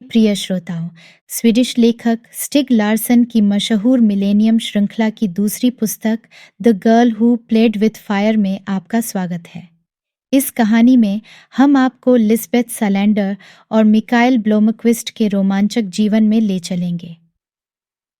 प्रिय श्रोताओं, स्वीडिश लेखक स्टिग लार्सन की मशहूर मिलेनियम श्रृंखला की दूसरी पुस्तक the girl who played with fire में आपका स्वागत है। इस कहानी में हम आपको लिस्बेथ सैलेंडर और मिकाइल ब्लोमक्विस्ट के रोमांचक जीवन में ले चलेंगे।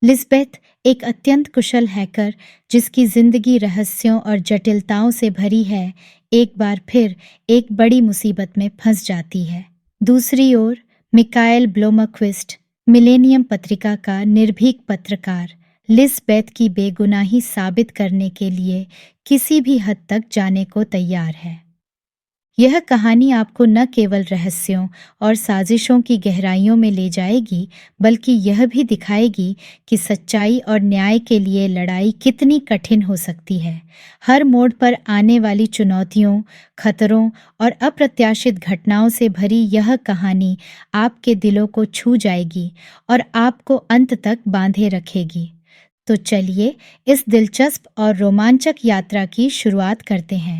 लिस्बेथ एक अत्यंत कुशल हैकर जिसकी जिंदगी रहस्यों और जटिलताओं से भरी है, एक बार फिर एक बड़ी मुसीबत में फंस जाती है। दूसरी ओर मिकाइल ब्लोमक्विस्ट मिलेनियम पत्रिका का निर्भीक पत्रकार लिस्बेथ की बेगुनाही साबित करने के लिए किसी भी हद तक जाने को तैयार है। यह कहानी आपको न केवल रहस्यों और साजिशों की गहराइयों में ले जाएगी, बल्कि यह भी दिखाएगी कि सच्चाई और न्याय के लिए लड़ाई कितनी कठिन हो सकती है। हर मोड़ पर आने वाली चुनौतियों, खतरों और अप्रत्याशित घटनाओं से भरी यह कहानी आपके दिलों को छू जाएगी और आपको अंत तक बांधे रखेगी। तो चलिए इस दिलचस्प और रोमांचक यात्रा की शुरुआत करते हैं।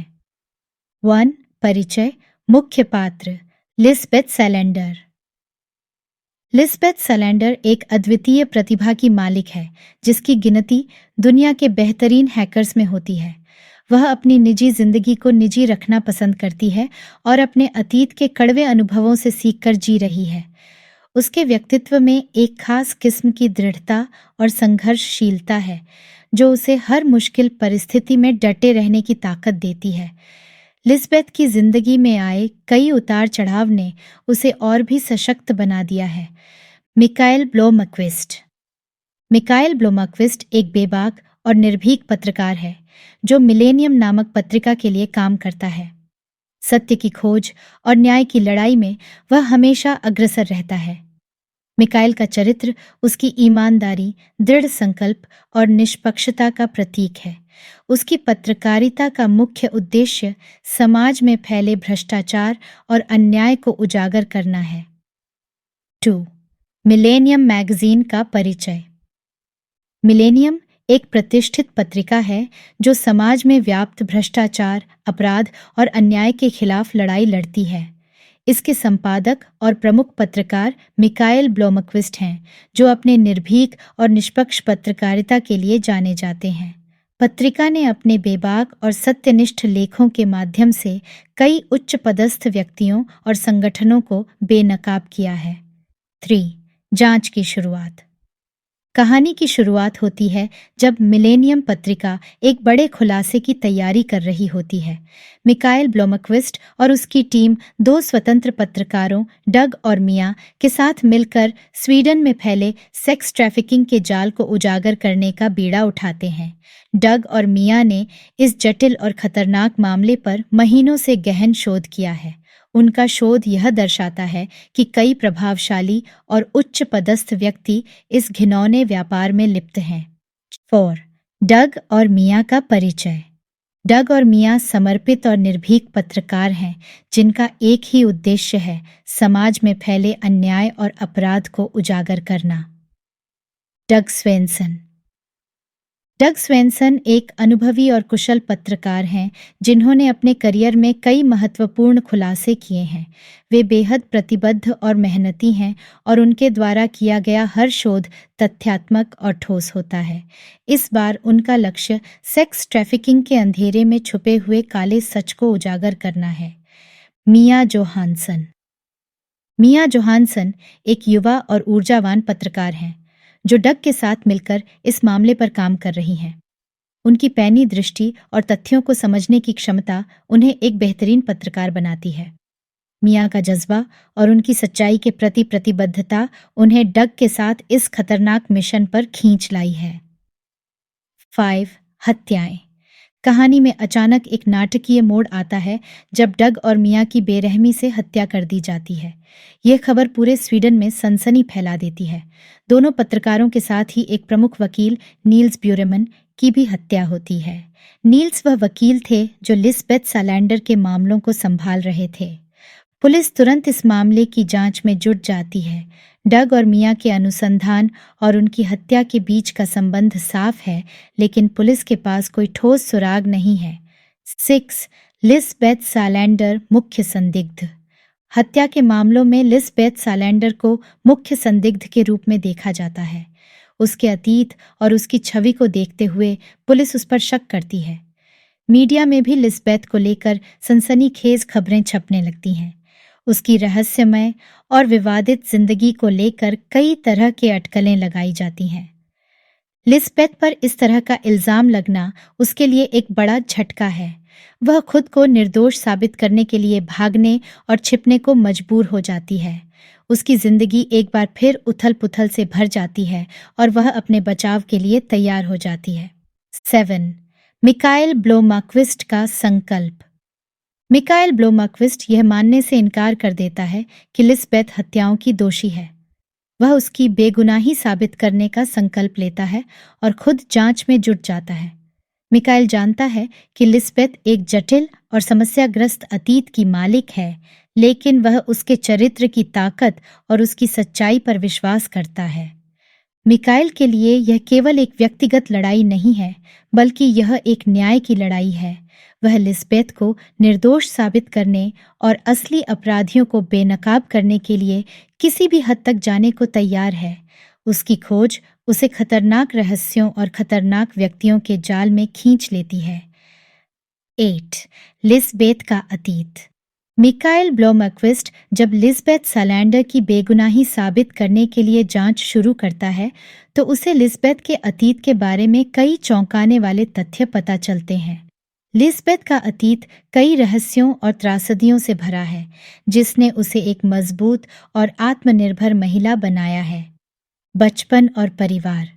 1. परिचय। मुख्य पात्र लिस्बेथ सैलेंडर। लिस्बेथ सैलेंडर एक अद्वितीय प्रतिभा की मालिक है, जिसकी गिनती दुनिया के बेहतरीन हैकर्स में होती है। वह अपनी निजी जिंदगी को निजी रखना पसंद करती है और अपने अतीत के कड़वे अनुभवों से सीखकर जी रही है। उसके व्यक्तित्व में एक खास किस्म की दृढ़ता और संघर्षशीलता है, जो उसे हर मुश्किल परिस्थिति में डटे रहने की ताकत देती है। लिस्बेथ की जिंदगी में आए कई उतार चढ़ाव ने उसे और भी सशक्त बना दिया है। मिकाइल ब्लोमक्विस्ट। मिकाइल ब्लोमक्विस्ट एक बेबाक और निर्भीक पत्रकार है, जो मिलेनियम नामक पत्रिका के लिए काम करता है। सत्य की खोज और न्याय की लड़ाई में वह हमेशा अग्रसर रहता है। मिकाइल का चरित्र उसकी ईमानदारी, दृढ़ संकल्प और निष्पक्षता का प्रतीक है। उसकी पत्रकारिता का मुख्य उद्देश्य समाज में फैले भ्रष्टाचार और अन्याय को उजागर करना है। 2. मिलेनियम मैगजीन का परिचय। मिलेनियम एक प्रतिष्ठित पत्रिका है जो समाज में व्याप्त भ्रष्टाचार, अपराध और अन्याय के खिलाफ लड़ाई लड़ती है। इसके संपादक और प्रमुख पत्रकार मिकाइल ब्लोमक्विस्ट हैं, जो अपने निर्भीक और निष्पक्ष पत्रकारिता के लिए जाने जाते हैं। पत्रिका ने अपने बेबाक और सत्यनिष्ठ लेखों के माध्यम से कई उच्च पदस्थ व्यक्तियों और संगठनों को बेनकाब किया है। 3. जांच की शुरुआत। कहानी की शुरुआत होती है जब मिलेनियम पत्रिका एक बड़े खुलासे की तैयारी कर रही होती है। मिकाइल ब्लोमक्विस्ट और उसकी टीम दो स्वतंत्र पत्रकारों डग और मिया के साथ मिलकर स्वीडन में फैले सेक्स ट्रैफिकिंग के जाल को उजागर करने का बीड़ा उठाते हैं। डग और मिया ने इस जटिल और खतरनाक मामले पर महीनों से गहन शोध किया है। उनका शोध यह दर्शाता है कि कई प्रभावशाली और उच्च पदस्थ व्यक्ति इस घिनौने व्यापार में लिप्त हैं। 4. डग और मिया का परिचय। डग और मिया समर्पित और निर्भीक पत्रकार हैं, जिनका एक ही उद्देश्य है, समाज में फैले अन्याय और अपराध को उजागर करना। डग स्वेंसन। डग स्वेंसन एक अनुभवी और कुशल पत्रकार हैं, जिन्होंने अपने करियर में कई महत्वपूर्ण खुलासे किए हैं। वे बेहद प्रतिबद्ध और मेहनती हैं और उनके द्वारा किया गया हर शोध तथ्यात्मक और ठोस होता है। इस बार उनका लक्ष्य सेक्स ट्रैफिकिंग के अंधेरे में छुपे हुए काले सच को उजागर करना है। मिया जोहानसन। मिया जोहानसन एक युवा और ऊर्जावान पत्रकार हैं, जो डग के साथ मिलकर इस मामले पर काम कर रही हैं। उनकी पैनी दृष्टि और तथ्यों को समझने की क्षमता उन्हें एक बेहतरीन पत्रकार बनाती है। मिया का जज्बा और उनकी सच्चाई के प्रति प्रतिबद्धता उन्हें डग के साथ इस खतरनाक मिशन पर खींच लाई है। 5. हत्याएं। कहानी में अचानक एक नाटकीय मोड़ आता है जब डग और मिया की बेरहमी से हत्या कर दी जाती है। यह खबर पूरे स्वीडन में सनसनी फैला देती है। दोनों पत्रकारों के साथ ही एक प्रमुख वकील नील्स ब्यूरेमन की भी हत्या होती है। नील्स वह वकील थे जो लिस्बेथ सैलेंडर के मामलों को संभाल रहे थे। पुलिस तुरंत इस मामले की जांच में जुट जाती है। डग और मिया के अनुसंधान और उनकी हत्या के बीच का संबंध साफ है, लेकिन पुलिस के पास कोई ठोस सुराग नहीं है। 6. लिस्बेथ सैलेंडर मुख्य संदिग्ध। हत्या के मामलों में लिस्बेथ सालैंडर को मुख्य संदिग्ध के रूप में देखा जाता है। उसके अतीत और उसकी छवि को देखते हुए पुलिस उस पर शक करती है। मीडिया में भी लिस्बेथ को लेकर सनसनीखेज खबरें छपने लगती हैं। उसकी रहस्यमय और विवादित जिंदगी को लेकर कई तरह के अटकलें लगाई जाती हैं। लिस्बेथ पर इस तरह का इल्जाम लगना उसके लिए एक बड़ा झटका है। वह खुद को निर्दोष साबित करने के लिए भागने और छिपने को मजबूर हो जाती है। उसकी जिंदगी एक बार फिर उथल-पुथल से भर जाती है और वह अपने बचाव के लिए तैयार हो जाती है। 7. मिकाएल ब्लोमक्विस्ट का संकल्प। मिकाएल ब्लोमक्विस्ट यह मानने से इनकार कर देता है कि लिस्बेथ हत्याओं की दोषी है। वह उसकी बेगुनाही साबित करने का संकल्प लेता है और खुद जांच में जुट जाता है। मिकाएल जानता है कि लिस्बेथ एक जटिल और समस्याग्रस्त अतीत की मालिक है, लेकिन वह उसके चरित्र की ताकत और उसकी सच्चाई पर विश्वास करता है। मिकाएल के लिए यह केवल एक व्यक्तिगत लड़ाई नहीं है, बल्कि यह एक न्याय की लड़ाई है। वह लिस्बेथ को निर्दोष साबित करने और असली अपराधियों को बेनकाब करने के लिए किसी भी हद तक जाने को तैयार है। उसकी खोज उसे खतरनाक रहस्यों और खतरनाक व्यक्तियों के जाल में खींच लेती है। 8. लिस्बेथ का अतीत। मिकाएल ब्लोमक्विस्ट जब लिस्बेथ सालैंडर की बेगुनाही साबित करने के लिए जांच शुरू करता है, तो उसे लिस्बेथ के अतीत के बारे में कई चौंकाने वाले तथ्य पता चलते हैं। लिस्बेथ का अतीत कई रहस्यों और त्रासदियों से भरा है, जिसने उसे एक मजबूत और आत्मनिर्भर महिला बनाया है। बचपन और परिवार।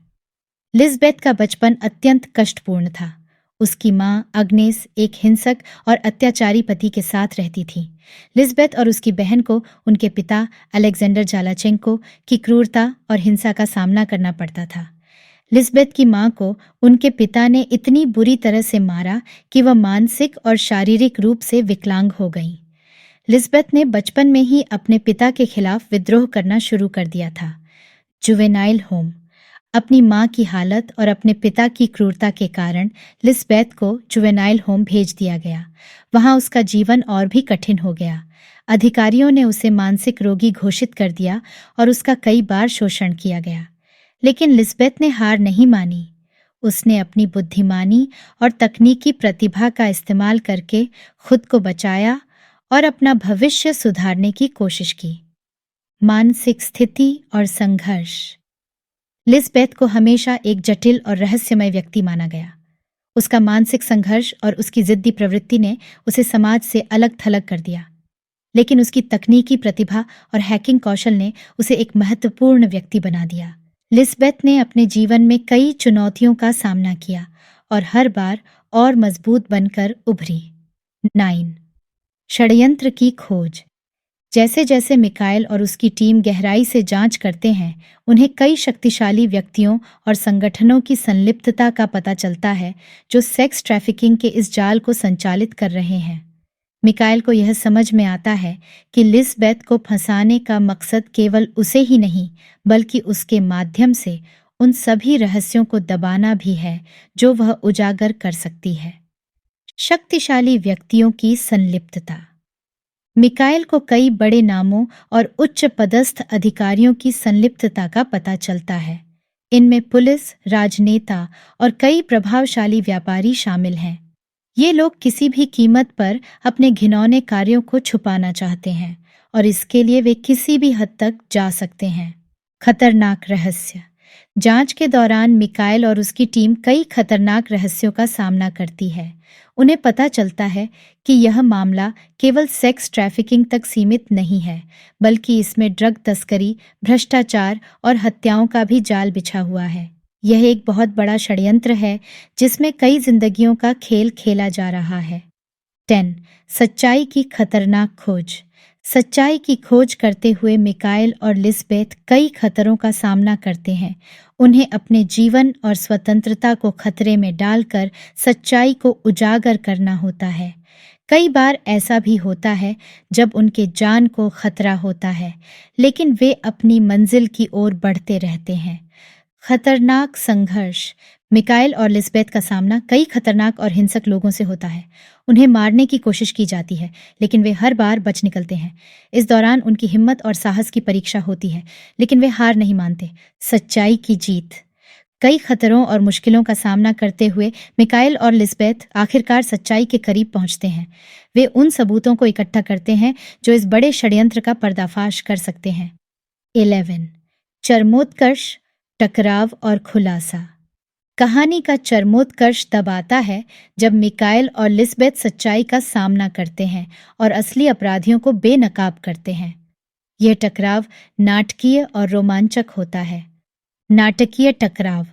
लिस्बेथ का बचपन अत्यंत कष्टपूर्ण था। उसकी मां अग्नेस एक हिंसक और अत्याचारी पति के साथ रहती थी। लिस्बेथ और उसकी बहन को उनके पिता अलेक्जेंडर जालाचेंको की क्रूरता और हिंसा का सामना करना पड़ता था। लिस्बेथ की मां को उनके पिता ने इतनी बुरी तरह से मारा कि वह मानसिक और शारीरिक रूप से विकलांग हो गई। लिस्बेथ ने बचपन में ही अपने पिता के खिलाफ विद्रोह करना शुरू कर दिया था। Juvenile home. अपनी मां की हालत और अपने पिता की क्रूरता के कारण लिस्बेथ को जुवेनाइल होम भेज दिया गया। वहां उसका जीवन और भी कठिन हो गया। अधिकारियों ने उसे मानसिक रोगी घोषित कर दिया और उसका कई बार शोषण किया गया। लेकिन लिस्बेथ ने हार नहीं मानी। उसने अपनी बुद्धिमानी और तकनीकी प्रतिभा का इस्तेमाल करके खुद को बचाया और अपना भविष्य सुधारने की कोशिश की। मानसिक स्थिति और संघर्ष। लिस्बेथ को हमेशा एक जटिल और रहस्यमय व्यक्ति माना गया। उसका मानसिक संघर्ष और उसकी जिद्दी प्रवृत्ति ने उसे समाज से अलग थलग कर दिया। लेकिन उसकी तकनीकी प्रतिभा और हैकिंग कौशल ने उसे एक महत्वपूर्ण व्यक्ति बना दिया। लिस्बेथ ने अपने जीवन में कई चुनौतियों का सामना किया और हर बार और मजबूत बनकर उभरी। 9. षड्यंत्र की खोज। जैसे जैसे मिकाएल और उसकी टीम गहराई से जांच करते हैं, उन्हें कई शक्तिशाली व्यक्तियों और संगठनों की संलिप्तता का पता चलता है, जो सेक्स ट्रैफिकिंग के इस जाल को संचालित कर रहे हैं। मिकाएल को यह समझ में आता है कि लिस्बेथ को फंसाने का मकसद केवल उसे ही नहीं, बल्कि उसके माध्यम से उन सभी रहस्यों को दबाना भी है जो वह उजागर कर सकती है। शक्तिशाली व्यक्तियों की संलिप्तता। मिकाएल को कई बड़े नामों और उच्च पदस्थ अधिकारियों की संलिप्तता का पता चलता है। इनमें पुलिस, राजनेता और कई प्रभावशाली व्यापारी शामिल हैं। ये लोग किसी भी कीमत पर अपने घिनौने कार्यों को छुपाना चाहते हैं और इसके लिए वे किसी भी हद तक जा सकते हैं। खतरनाक रहस्य। जांच के दौरान मिकाएल और उसकी टीम कई खतरनाक रहस्यों का सामना करती है। उन्हें पता चलता है कि यह मामला केवल सेक्स ट्रैफिकिंग तक सीमित नहीं है, बल्कि इसमें ड्रग तस्करी, भ्रष्टाचार और हत्याओं का भी जाल बिछा हुआ है। यह एक बहुत बड़ा षड्यंत्र है जिसमें कई जिंदगियों का खेल खेला जा रहा है। 10. सच्चाई की खतरनाक खोज। सच्चाई की खोज करते हुए मिकाएल और लिस्बेथ कई खतरों का सामना करते हैं। उन्हें अपने जीवन और स्वतंत्रता को खतरे में डालकर सच्चाई को उजागर करना होता है। कई बार ऐसा भी होता है जब उनके जान को खतरा होता है, लेकिन वे अपनी मंजिल की ओर बढ़ते रहते हैं। खतरनाक संघर्ष। मिकाएल और लिस्बेथ का सामना कई खतरनाक और हिंसक लोगों से होता है। उन्हें मारने की कोशिश की जाती है, लेकिन वे हर बार बच निकलते हैं। इस दौरान उनकी हिम्मत और साहस की परीक्षा होती है, लेकिन वे हार नहीं मानते। सच्चाई की जीत। कई खतरों और मुश्किलों का सामना करते हुए मिकाएल और लिस्बेथ आखिरकार सच्चाई के करीब पहुंचते हैं। वे उन सबूतों को इकट्ठा करते हैं जो इस बड़े षड्यंत्र का पर्दाफाश कर सकते हैं। 11 चरमोत्कर्ष, टकराव और खुलासा। कहानी का चरमोत्कर्ष तब आता है जब मिकाएल और लिस्बेथ सच्चाई का सामना करते हैं और असली अपराधियों को बेनकाब करते हैं। यह टकराव नाटकीय और रोमांचक होता है। नाटकीय टकराव।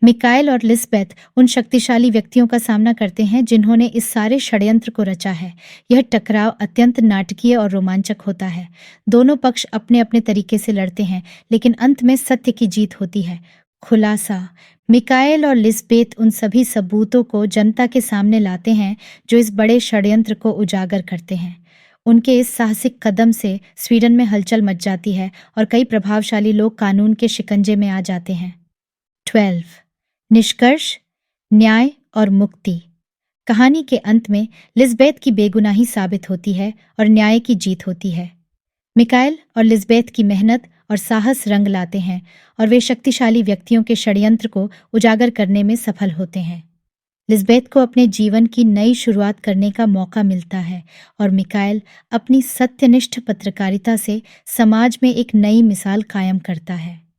मिकाएल और लिस्बेथ उन शक्तिशाली व्यक्तियों का सामना करते हैं जिन्होंने इस सारे षड्यंत्र को रचा है। यह टकराव अत्यंत नाटकीय और रोमांचक होता है। दोनों पक्ष अपने अपने तरीके से लड़ते हैं, लेकिन अंत में सत्य की जीत होती है। खुलासा। मिकाएल और लिस्बेथ उन सभी सबूतों को जनता के सामने लाते हैं जो इस बड़े षड्यंत्र को उजागर करते हैं। उनके इस साहसिक कदम से स्वीडन में हलचल मच जाती है और कई प्रभावशाली लोग कानून के शिकंजे में आ जाते हैं। 12 निष्कर्ष, न्याय और मुक्ति। कहानी के अंत में लिस्बेथ की बेगुनाही साबित होती है और न्याय की जीत होती है। मिकाएल और लिस्बेथ की मेहनत और साहस रंग लाते हैं और वे शक्तिशाली व्यक्तियों के षड्यंत्र को उजागर करने में सफल होते हैं। लिस्बेथ को अपने जीवन की नई शुरुआत करने का मौका मिलता है और मिकाएल अपनी सत्यनिष्ठ पत्रकारिता से समाज में एक नई मिसाल कायम करता है।